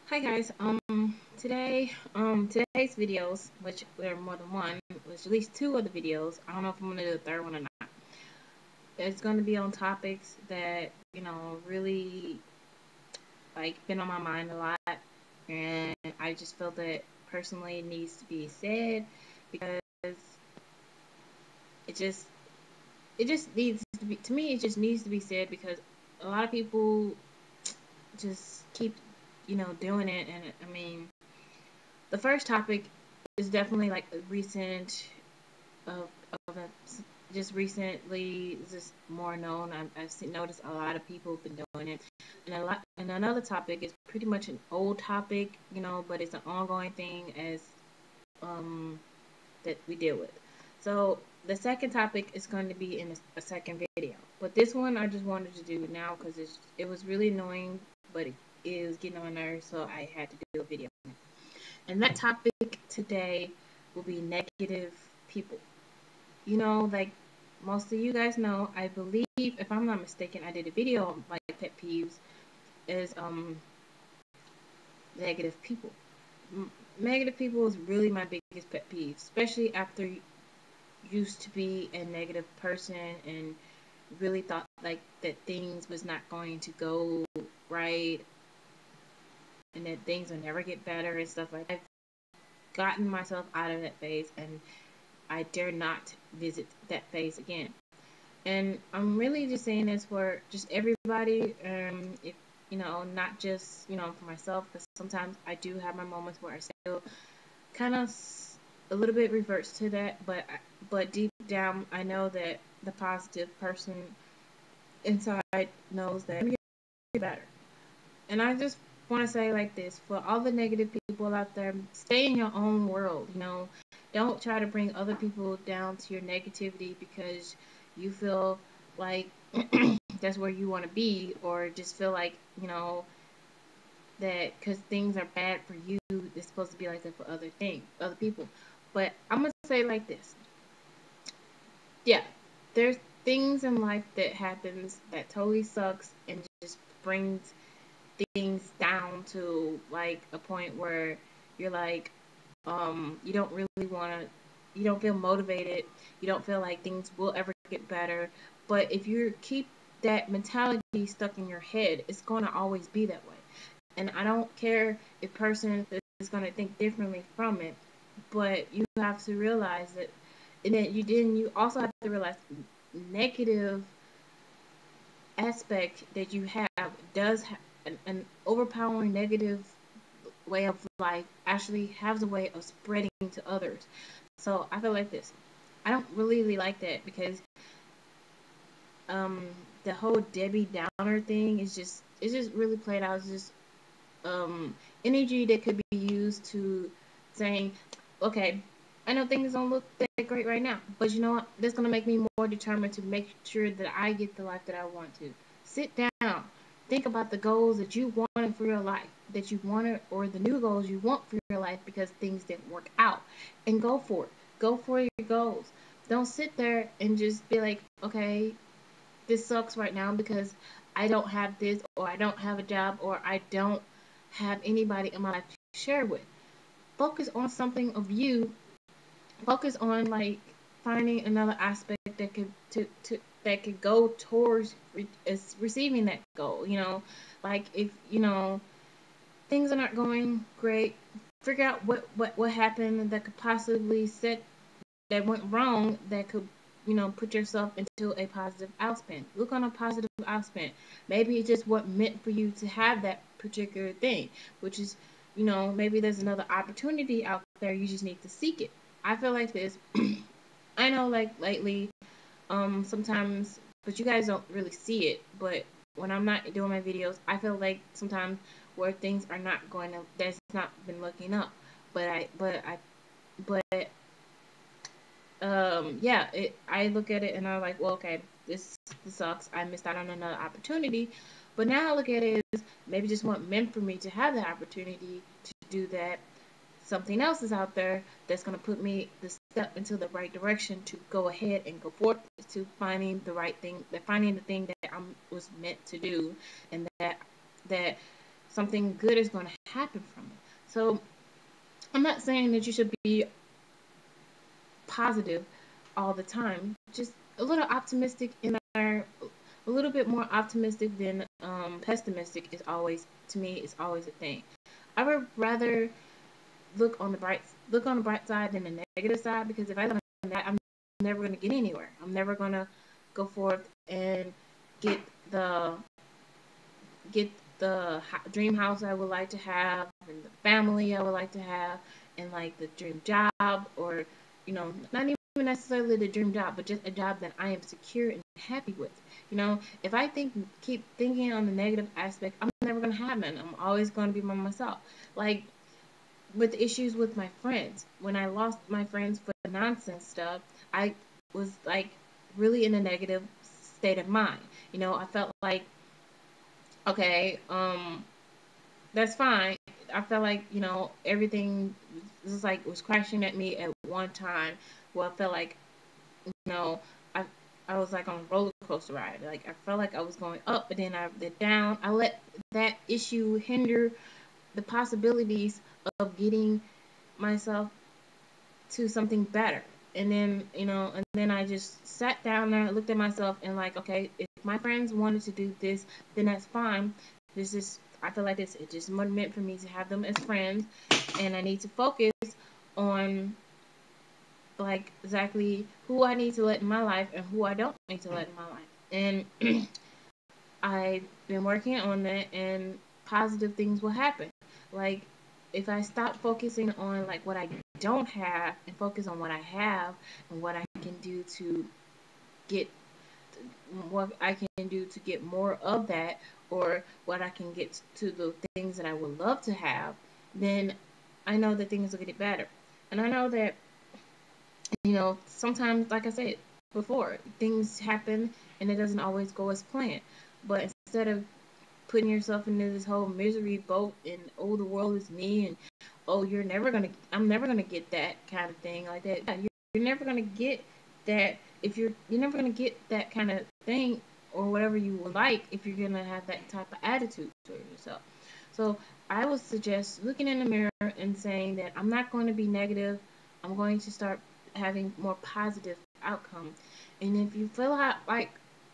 Hi guys. Today's videos, which there are more than one, which at least two of the videos. I don't know if I'm gonna do the third one or not. It's gonna be on topics that really been on my mind a lot, and I just feel that personally it needs to be said because it just it just needs to be to me. It just needs to be said because a lot of people just keep doing it, and I mean the first topic is definitely like recent of just recently just more known. I've noticed a lot of people have been doing it, and another topic is pretty much an old topic, but it's an ongoing thing as um that we deal with. So the second topic is going to be in a second video, but this one I just wanted to do now because it was really annoying, but it is getting on my nerves, so I had to do a video. And that topic today will be negative people. Like most of you guys know, I believe, if I'm not mistaken, I did a video on like pet peeves is negative people. Negative people is really my biggest pet peeve, especially after you used to be a negative person and really thought like that things was not going to go right and that things would never get better and stuff like that. I've gotten myself out of that phase and I dare not visit that phase again. And I'm really just saying this for just everybody, if not just for myself, because sometimes I do have my moments where I still kind of a little bit reverts to that, but deep down I know that the positive person inside knows that I'm get better. And I just want to say like this for all the negative people out there, stay in your own world. Don't try to bring other people down to your negativity because you feel like that's where you want to be, or just feel like that because things are bad for you, it's supposed to be like that for other people. But I'm gonna say like this: yeah, there's things in life that happens that totally sucks and just brings things down to like a point where you're like, you don't really want to, you don't feel motivated, you don't feel like things will ever get better. But if you keep that mentality stuck in your head, it's going to always be that way. And I don't care if person is going to think differently from it, but you have to realize that, and then you also have to realize negative aspect that you have does have an overpowering negative way of life actually has a way of spreading to others. So I feel like this. I don't really like that because um the whole Debbie Downer thing is just it's just really played out as just energy that could be used to saying, okay, I know things don't look that great right now, but you know what? That's gonna make me more determined to make sure that I get the life that I want to. Sit down, think about the goals that you wanted for your life, that you wanted, or the new goals you want for your life because things didn't work out, and go for it. Go for your goals. Don't sit there and just be like, okay, this sucks right now because I don't have this, or I don't have a job, or I don't have anybody in my life to share with. Focus on something of you. Focus on like finding another aspect that that could go towards receiving that goal. Like if things are not going great, figure out what happened that could possibly set that went wrong that could put yourself into a positive outspin. Look on a positive outspin. Maybe it's just what meant for you to have that particular thing, which is maybe there's another opportunity out there, you just need to seek it. I feel like this. I know like lately sometimes, but you guys don't really see it, but when I'm not doing my videos, I feel like sometimes where things are not going to, that's not been looking up, but yeah, I look at it and I'm like, well, okay, this sucks. I missed out on another opportunity. But now I look at it as maybe just what meant for me to have that opportunity to do that. Something else is out there that's going to put me the step into the right direction to go ahead and go forth to finding the right thing, finding the thing that I was meant to do, and that something good is going to happen from it. So I'm not saying that you should be positive all the time. Just a little optimistic in there, a little bit more optimistic than pessimistic is always, to me, is always a thing. I would rather look on the bright side than the negative side, because if I look on that, I'm never going to get anywhere. I'm never going to go forth and get the get the dream house I would like to have, and the family I would like to have, and like the dream job, or not even necessarily the dream job, but just a job that I am secure and happy with. If I keep thinking on the negative aspect, I'm never gonna have none. I'm always gonna be by myself. Like with issues with my friends, when I lost my friends for the nonsense stuff, I was like really in a negative state of mind. I felt like, okay, that's fine. I felt like, everything was crashing at me at one time. Well, I felt like, you know, I I was like on a roller coaster ride. Like I felt like I was going up, but then I went down. I let that issue hinder the possibilities of getting myself to something better. And then I just sat down there, looked at myself, and like, okay, if my friends wanted to do this, then that's fine. I feel like it just wasn't meant for me to have them as friends, and I need to focus on like exactly who I need to let in my life and who I don't need to let in my life. And I've been working on that, and positive things will happen. Like if I stop focusing on like what I don't have and focus on what I have and what I can do to get what I can do to get more of that, or what I can get to the things that I would love to have, then I know that things will get better. And I know that, sometimes, like I said before, things happen and it doesn't always go as planned. But instead of putting yourself into this whole misery boat and oh, the world is me, and oh, I'm never gonna get that kind of thing like that. Yeah, you're never gonna get that if you're never gonna get that kind of thing or whatever you would like if you're gonna have that type of attitude toward yourself. So I would suggest looking in the mirror and saying that I'm not going to be negative. I'm going to start having more positive outcome. And if you feel like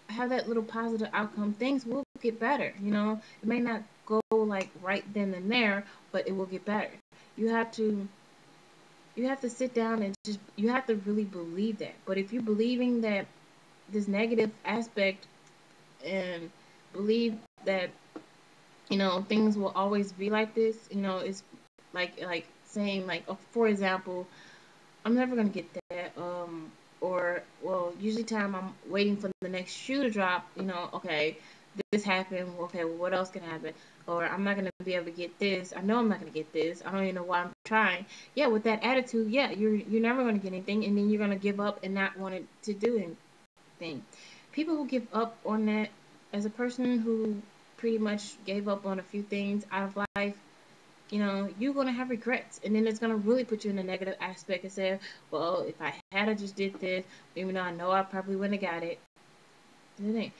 have that little positive outcome, things will get better. It may not go like right then and there, but it will get better. You have to sit down and you have to really believe that. But if you're believing that this negative aspect and believe that things will always be like this, it's like saying like, oh, for example, I'm never gonna get that. Or well, usually time I'm waiting for the next shoe to drop. Okay, this happened. Okay, well, what else can happen? Or I'm not gonna be able to get this. I know I'm not gonna get this. I don't even know why I'm trying. Yeah, with that attitude, yeah, you're never gonna get anything, and then you're gonna give up and not want to do anything. People who give up on that, as a person who pretty much gave up on a few things out of life, you're gonna have regrets, and then it's gonna really put you in a negative aspect and say, well, if I had just did this, even though I know I probably wouldn't have got it, then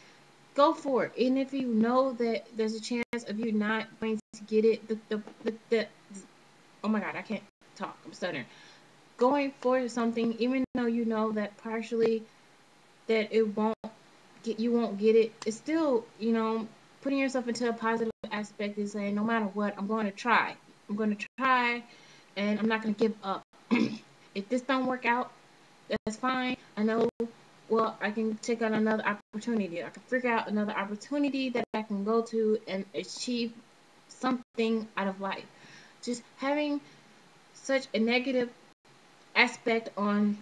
go for it. And if you know that there's a chance of you not going to get it, oh my god, I can't talk, I'm stuttering. Going for something, even though you know that partially that you won't get it, it's still, putting yourself into a positive aspect is saying, no matter what, I'm going to try. I'm going to try, and I'm not going to give up. If this don't work out, that's fine. I know, well, I can take on another opportunity. I can figure out another opportunity that I can go to and achieve something out of life. Just having such a negative aspect on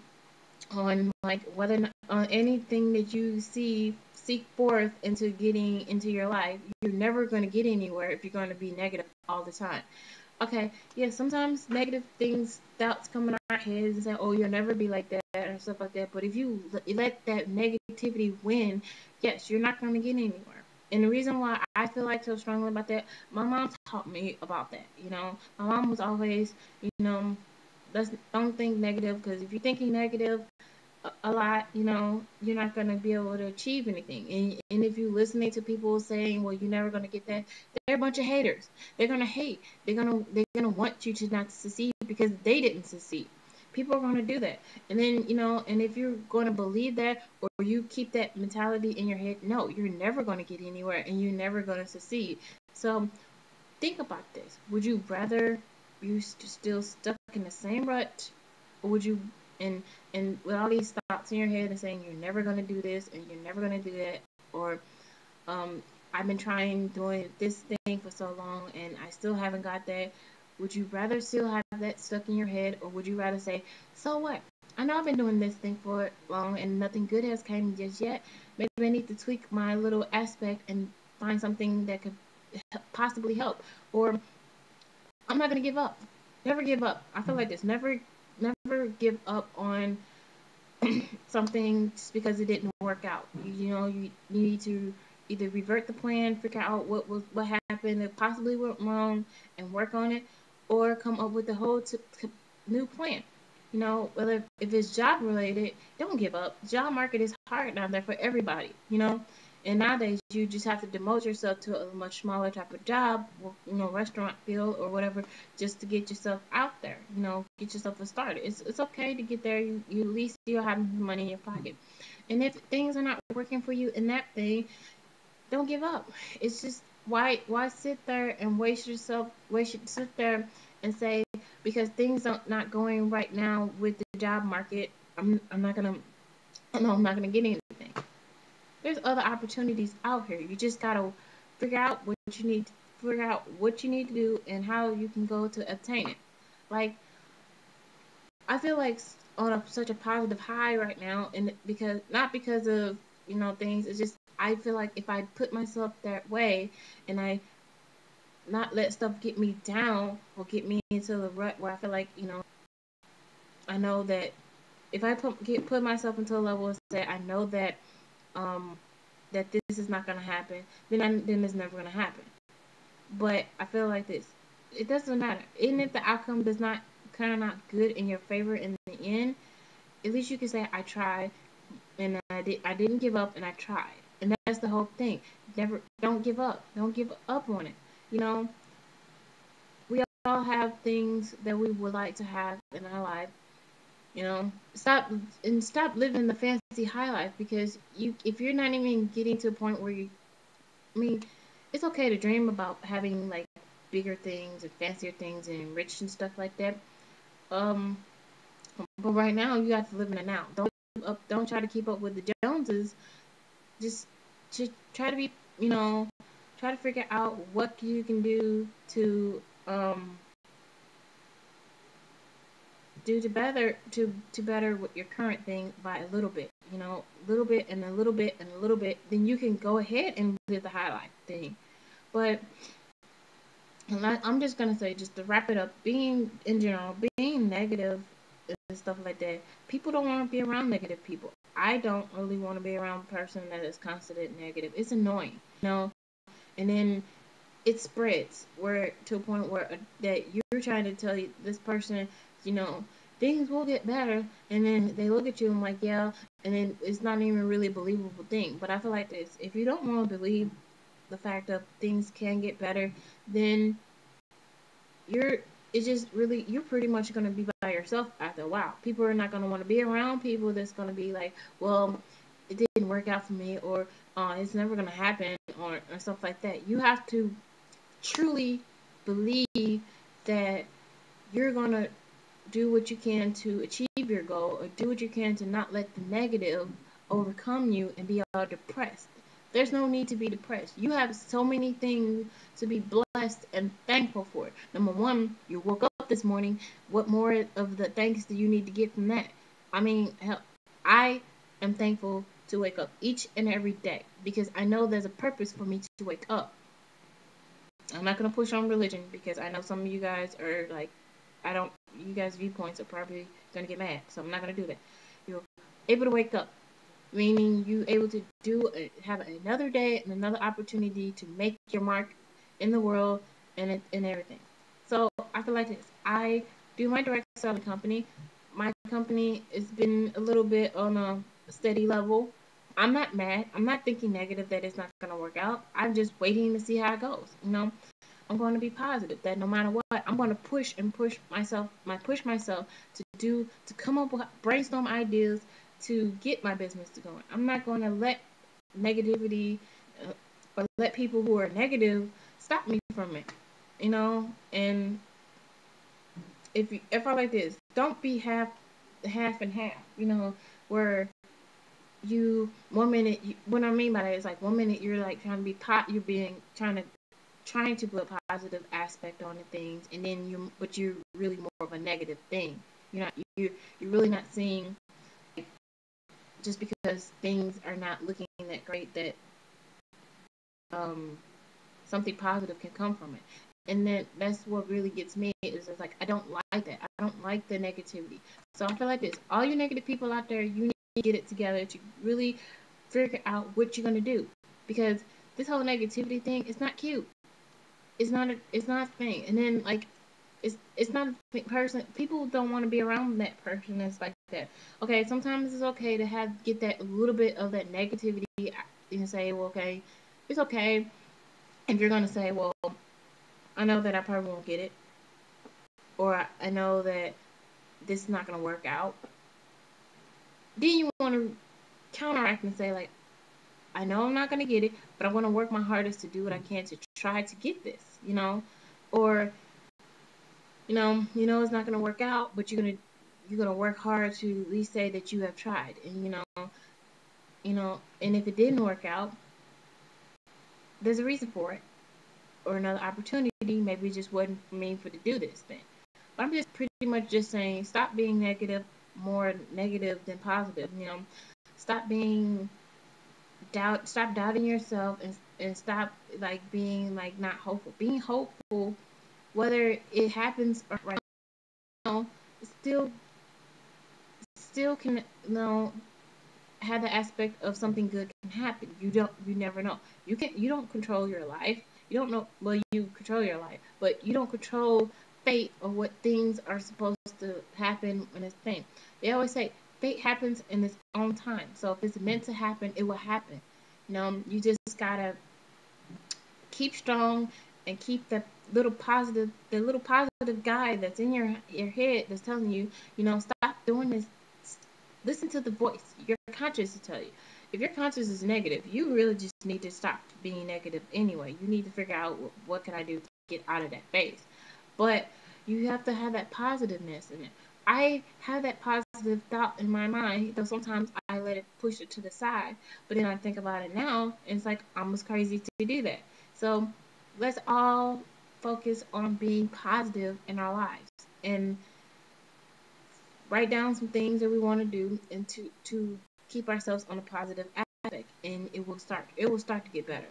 like whether or not, on anything that you seek forth into getting into your life, you're never going to get anywhere if you're going to be negative all the time. Okay, yeah, sometimes negative things, thoughts come in our heads and say, oh, you'll never be like that or stuff like that. But if you let that negativity win, yes, you're not going to get anywhere. And the reason why I feel like so strongly about that, my mom taught me about that. My mom was always, don't think negative, because if you're thinking negative, a lot, you're not going to be able to achieve anything. And if you're listening to people saying, well, you're never going to get that, they're a bunch of haters. They're going to hate. They're going to want you to not succeed because they didn't succeed. People are going to do that. And then, and if you're going to believe that, or you keep that mentality in your head, no, you're never going to get anywhere and you're never going to succeed. So think about this. Would you rather you still stuck in the same rut, or would you, and with all these thoughts in your head and saying you're never gonna do this and you're never gonna do that, or I've been trying doing this thing for so long and I still haven't got that. Would you rather still have that stuck in your head, or would you rather say, so what? I know I've been doing this thing for long and nothing good has came just yet. Maybe I need to tweak my little aspect and find something that could possibly help. Or I'm not gonna give up. Never give up. I feel like this. Never give up on something just because it didn't work out. You need to either revert the plan, figure out what happened, that possibly went wrong, and work on it, or come up with a whole new plan. Whether if it's job related, don't give up. Job market is hard out there for everybody. And nowadays you just have to demote yourself to a much smaller type of job, restaurant field or whatever, just to get yourself out there. Get yourself started. It's okay to get there. You at least still have money in your pocket. And if things are not working for you in that thing, don't give up. It's just why sit there and sit there and say, because things are not going right now with the job market, I'm not gonna no, I'm not gonna get anything. There's other opportunities out here. You just gotta figure out what you need figure out what you need to do and how you can go to obtain it. Like, I feel like on such a positive high right now, and because not because of things. It's just I feel like if I put myself that way and I not let stuff get me down or get me into the rut where I feel like I know that if I put myself into a level and say I know that um that this is not gonna happen, then it's never gonna happen. But I feel like this. It doesn't matter. Even if the outcome does not turn out good in your favor in the end, at least you can say I tried and I didn't give up and I tried. And that's the whole thing. Never don't give up. Don't give up on it. You know, we all have things that we would like to have in our life. Stop living the fancy high life, because if you're not even getting to a point where I mean, it's okay to dream about having like bigger things and fancier things and rich and stuff like that. Um, but right now you have to live in the now. Don't try to keep up with the Joneses. Just try to be, try to figure out what you can um do to better with your current thing by a little bit. Little bit and a little bit and a little bit. Then you can go ahead and live the high life thing. But I'm just gonna say, just to wrap it up, being in general, being negative and stuff like that, people don't want to be around negative people. I don't really want to be around a person that is constantly negative. It's annoying, and then it spreads where to a point where that you're trying to tell this person, you know, things will get better, and then they look at you and like, yeah, and then it's not even really a believable thing. But I feel like this: if you don't want to believe the fact that things can get better, then you're it's just really you're pretty much going to be by yourself after a while. People are not going to want to be around people that's going to be like, well, it didn't work out for me, or it's never going to happen, or stuff like that. You have to truly believe that you're going to do what you can to achieve your goal, or do what you can to not let the negative overcome you and be all depressed. There's no need to be depressed. You have so many things to be blessed and thankful for. Number one, you woke up this morning. What more of the thanks do you need to get from that? I mean, hell, I am thankful to wake up each and every day because I know there's a purpose for me to wake up. I'm not gonna push on religion because I know some of you guys are like, I don't. You guys' viewpoints are probably gonna get mad, so I'm not gonna do that. You're able to wake up, meaning you able to have another day and another opportunity to make your mark in the world and everything. So I feel like this. I do my direct selling company. My company, it's been a little bit on a steady level. I'm not mad. I'm not thinking negative that it's not going to work out. I'm just waiting to see how it goes. I'm going to be positive that no matter what, I'm going to push myself to come up with brainstorm ideas to get my business to going. I'm not going to let negativity or let people who are negative stop me from it. And if I like this, don't be half and half. Where you one minute what I mean by that is like one minute you're like trying to be you're being trying to put a positive aspect on the things, and then you're really more of a negative thing. You're really not seeing, like, just because things are not looking that great, that something positive can come from it. And then that's what really gets me, is it's like I don't like that. I don't like the negativity. So I feel like this. All you negative people out there, you need to get it together to really figure out what you're gonna do. Because this whole negativity thing is not cute. It's not a thing. And then, like, it's not a person. People don't want to be around that person that's like that. Okay, sometimes it's okay to get that little bit of that negativity. You can say, well, okay, it's okay if you're gonna say, well, I know that I probably won't get it, or I know that this is not gonna work out. Then you want to counteract and say, like, I know I'm not gonna get it, but I'm gonna work my hardest to do what I can to try to get this. Or it's not gonna work out, but you're gonna work hard to at least say that you have tried. And and if it didn't work out, there's a reason for it, or another opportunity. Maybe it just wasn't for me to do this thing. But I'm just pretty much just saying, stop being negative, more negative than positive. Stop being stop doubting yourself, and stop, like, being, like, not hopeful. Being hopeful, whether it happens or right now, still can have the aspect of something good can happen. You never know. You don't control your life. You don't know. Well, you control your life, but you don't control fate or what things are supposed to happen when it's thing. They always say fate happens in its own time. So if it's meant to happen, it will happen. You just gotta keep strong and keep the little positive guy that's in your head that's telling you, stop doing this. Listen to the voice. Your conscience will tell you. If your conscience is negative, you really just need to stop being negative anyway. You need to figure out what can I do to get out of that phase. But you have to have that positiveness in it. I have that positive thought in my mind, though sometimes I let it push it to the side. But then I think about it now, and it's like almost crazy to do that. So let's all focus on being positive in our lives, and write down some things that we want to do, and to keep ourselves on a positive aspect, and it will start to get better.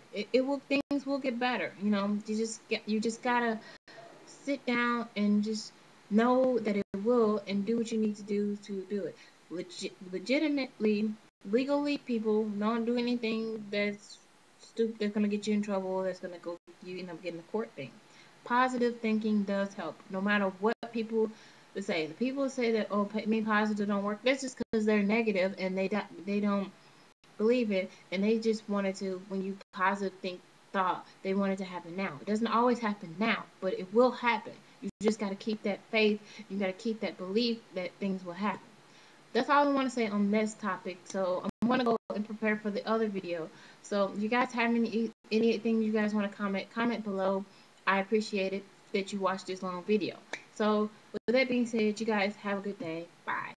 Things will get better. You just gotta sit down and just know that it will, and do what you need to do to it. Legitimately, legally, people don't do anything that's stupid, that's gonna get you in trouble, that's gonna go you end up getting a court thing. Positive thinking does help, no matter what people say. The people say that, oh, being positive don't work. That's just because they're negative, and they don't believe it, and they just wanted to, when you positive think thought, they want it to happen now. It doesn't always happen now, but it will happen. You just got to keep that faith. You got to keep that belief that things will happen. That's all I want to say on this topic. So I'm going to go and prepare for the other video. So if you guys have anything you guys want to comment below. I appreciate it that you watched this long video. So with that being said, you guys have a good day. Bye.